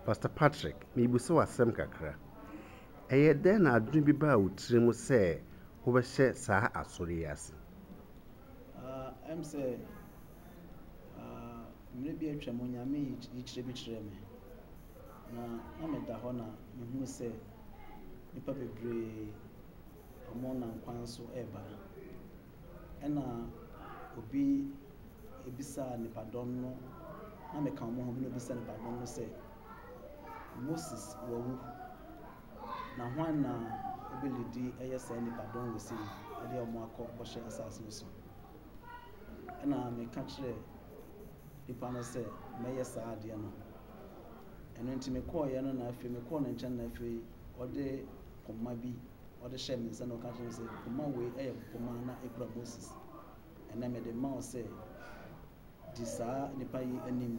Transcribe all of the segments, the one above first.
Pastor Patrick, maybe so a sem kakra. Then I dream about Trim say, who share Saar Asurias. I'm say, maybe a tremonia me each treme. Now, I'm at the honor, who say, the puppy bray, a mona quanso ever. And obi ebisa ne pardon no na me kan mo ho no ebisa ne pardon no say Moses wawu na hwan na obelidi eyesa ne pardon we say e de omo akọ bọhye asase no so na me ka kire nipa no say me yesa ade no eno nti me call ye no na afi me call na nchen na afi ode koma bi ode hye me nsa no ka kire say koma we koma na ekura Moses ena me de ma say di saa nipa yi anim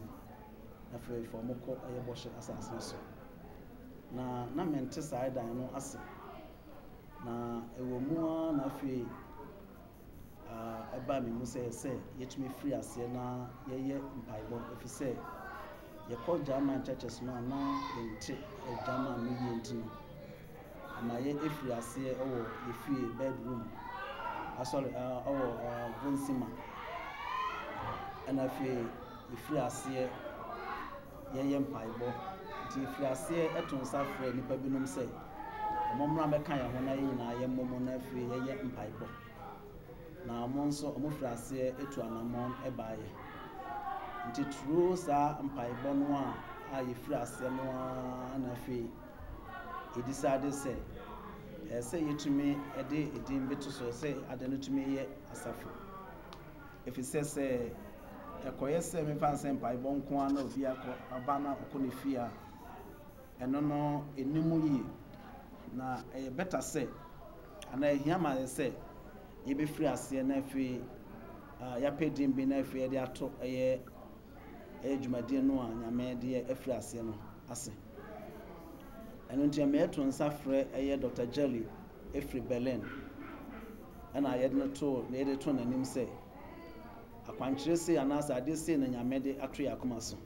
na fe for moko aye bọhye asase no so na mente saa dan no ase na ewo mu na fe eba me mu say yetumi free ase na yeye mpaibo efi say ye call German churches no na ente German me yenti na ye free ase owo ye free bedroom sorry Vonsima and I feel if you are see ye mpaibo if you are see eton safre nipa binum say omomra meka ya ho na ye nyina ye momo na afi ye mpaibo na amon so omofra see etu anamon ebaaye nti true sa mpaibo no a ye free ase no na afi e decide say say yetumi ede edin beto so say ade no tumi ye asafo if it says ekoye se me fan se mpa ibon ko ana obi akọ aba na akọ ne fia eno no enimu yi na better say ana ehia ma say ye be free ase na afi ya pedin bi na afi de ato dwumade no a nyame de afri ase no ase eno ntia me eto nsa frɛ Dr. Jelly efri Berlin ana ye de no to na ye de to nanim say akwankyere se anasa ade se na nyame de ato yakoma so